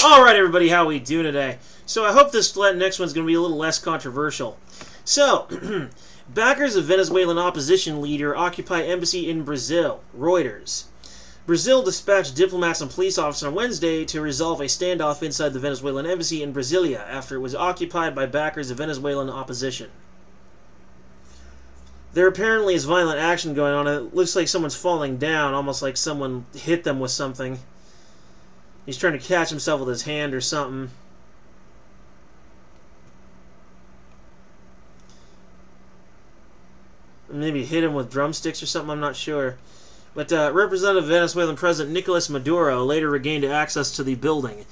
Alright everybody, how we doing today? So I hope this next one's going to be a little less controversial. So, backers of Venezuelan opposition leader occupy embassy in Brazil. Reuters. Brazil dispatched diplomats and police officers on Wednesday to resolve a standoff inside the Venezuelan embassy in Brasilia after it was occupied by backers of Venezuelan opposition. There apparently is violent action going on. It looks like someone's falling down, almost like someone hit them with something. He's trying to catch himself with his hand or something. Maybe hit him with drumsticks or something, I'm not sure. But Representative Venezuelan President Nicolas Maduro later regained access to the building,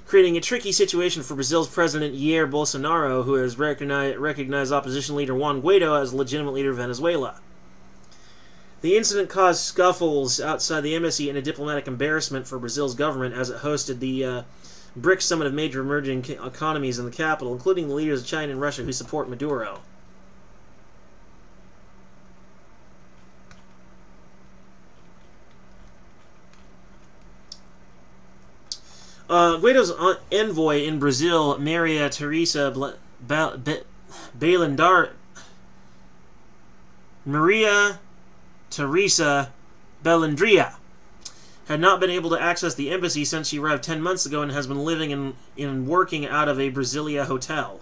creating a tricky situation for Brazil's President Jair Bolsonaro, who has recognized opposition leader Juan Guaido as the legitimate leader of Venezuela. The incident caused scuffles outside the embassy and a diplomatic embarrassment for Brazil's government as it hosted the BRICS summit of major emerging economies in the capital, including the leaders of China and Russia who support Maduro. Guaido's envoy in Brazil, Maria Teresa Bellandria, had not been able to access the embassy since she arrived 10 months ago and has been living and working out of a Brasilia hotel.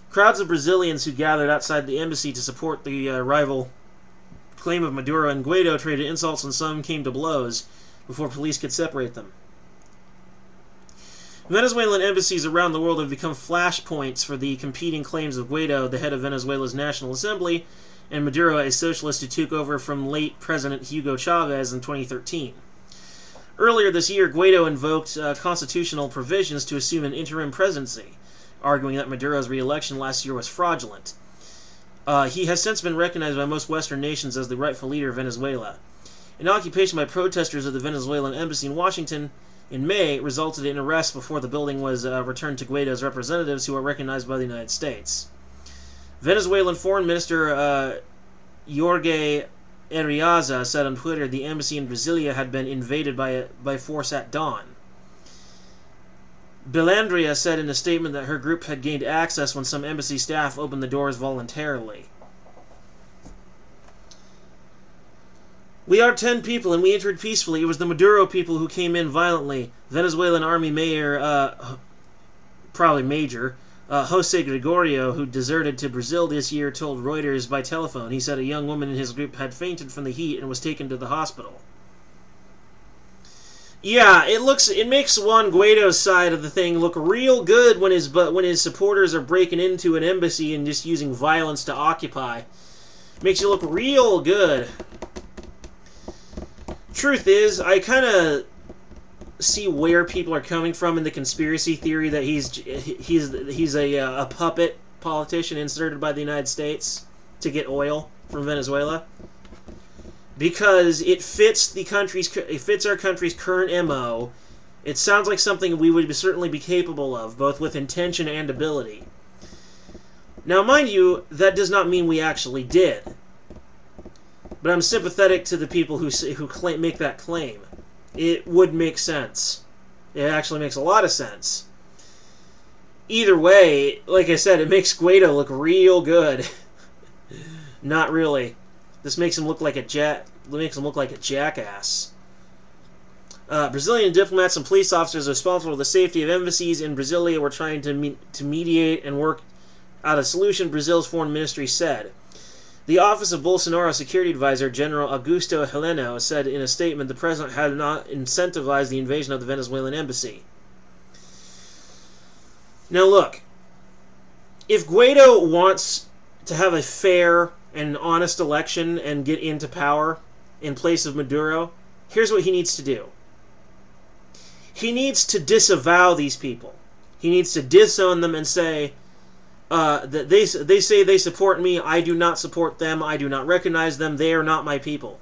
Crowds of Brazilians who gathered outside the embassy to support the rival claim of Maduro and Guaido traded insults and some came to blows before police could separate them. Venezuelan embassies around the world have become flashpoints for the competing claims of Guaido, the head of Venezuela's National Assembly, and Maduro, a socialist who took over from late President Hugo Chavez in 2013. Earlier this year, Guaido invoked constitutional provisions to assume an interim presidency, arguing that Maduro's re-election last year was fraudulent. He has since been recognized by most Western nations as the rightful leader of Venezuela. An occupation by protesters of the Venezuelan embassy in Washington in May resulted in arrests before the building was returned to Guaido's representatives, who are recognized by the United States. Venezuelan Foreign Minister Jorge Arriaza said on Twitter the embassy in Brasilia had been invaded by force at dawn. Bellandria said in a statement that her group had gained access when some embassy staff opened the doors voluntarily. We are 10 people, and we entered peacefully. It was the Maduro people who came in violently. Venezuelan Army Mayor, probably Major, Jose Gregorio, who deserted to Brazil this year, told Reuters by telephone. He said a young woman in his group had fainted from the heat and was taken to the hospital. Yeah, it makes Juan Guaido's side of the thing look real good when his supporters are breaking into an embassy and just using violence to occupy. Makes you look real good. Truth is, I kind of see where people are coming from in the conspiracy theory that he's a puppet politician inserted by the United States to get oil from Venezuela, because it fits our country's current MO. It sounds like something we would certainly be capable of, both with intention and ability. Now, mind you, that does not mean we actually did. But I'm sympathetic to the people who make that claim. It would make sense. It actually makes a lot of sense. Either way, like I said, it makes Guaido look real good. Not really. This makes him look like a jackass. Brazilian diplomats and police officers responsible for the safety of embassies in Brasilia were trying to mediate and work out a solution, Brazil's foreign ministry said. The office of Bolsonaro Security Advisor General Augusto Heleno said in a statement the president had not incentivized the invasion of the Venezuelan embassy. Now look, if Guaido wants to have a fair and honest election and get into power in place of Maduro, here's what he needs to do. He needs to disavow these people. He needs to disown them and say, that they say they support me, I do not support them, I do not recognize them, they are not my people.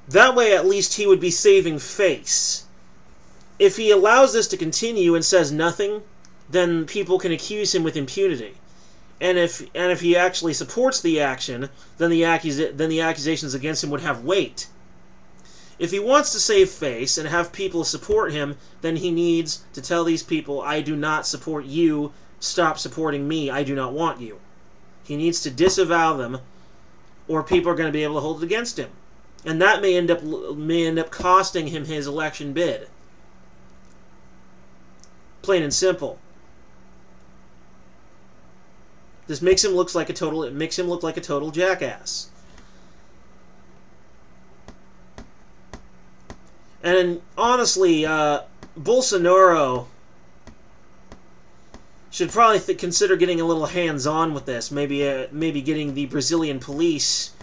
That way at least he would be saving face. If he allows this to continue and says nothing, then people can accuse him with impunity. And if he actually supports the action, then the accusations against him would have weight. If he wants to save face and have people support him, then he needs to tell these people, I do not support you, stop supporting me, I do not want you. He needs to disavow them, or people are going to be able to hold it against him. And that may end up costing him his election bid. Plain and simple. This makes him look like a total jackass. And honestly, Bolsonaro should probably consider getting a little hands-on with this. Maybe getting the Brazilian police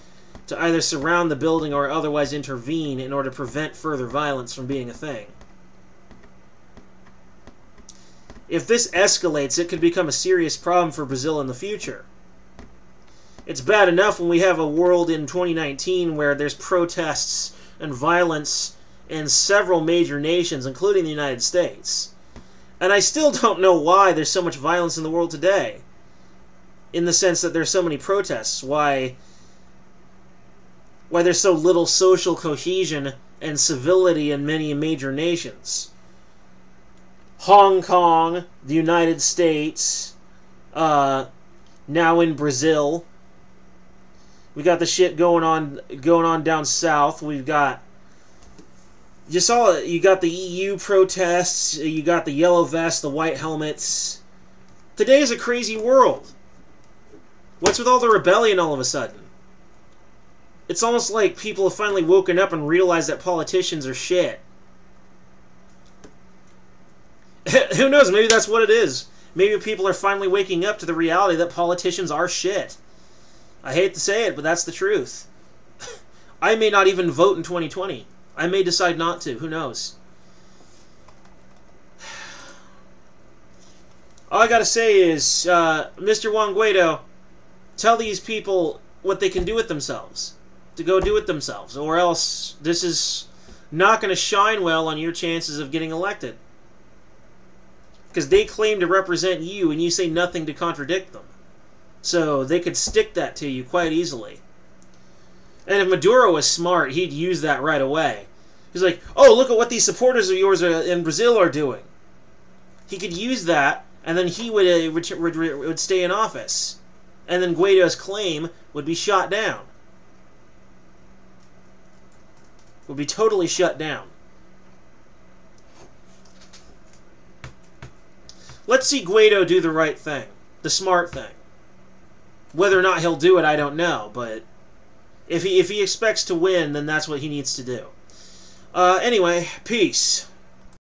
to either surround the building or otherwise intervene in order to prevent further violence from being a thing. If this escalates, it could become a serious problem for Brazil in the future. It's bad enough when we have a world in 2019 where there's protests and violence in several major nations, including the United States. And I still don't know why there's so much violence in the world today. In the sense that there's so many protests. Why there's so little social cohesion and civility in many major nations. Hong Kong, the United States, now in Brazil. We got the shit going on down south. We've got you got the EU protests, you got the yellow vests, the white helmets. Today is a crazy world. What's with all the rebellion all of a sudden? It's almost like people have finally woken up and realized that politicians are shit. Who knows? Maybe that's what it is. Maybe people are finally waking up to the reality that politicians are shit. I hate to say it, but that's the truth. I may not even vote in 2020. I may decide not to. Who knows? All I gotta say is, Mr. Juan Guaido, tell these people what they can do with themselves. To go do it themselves. Or else this is not going to shine well on your chances of getting elected. Because they claim to represent you and you say nothing to contradict them. So they could stick that to you quite easily. And if Maduro was smart, he'd use that right away. He's like, oh, look at what these supporters of yours in Brazil are doing. He could use that, and then he would stay in office. And then Guaido's claim would be shot down. Would be totally shut down. Let's see Guaido do the right thing. The smart thing. Whether or not he'll do it, I don't know. But if he expects to win, then that's what he needs to do. Anyway, peace.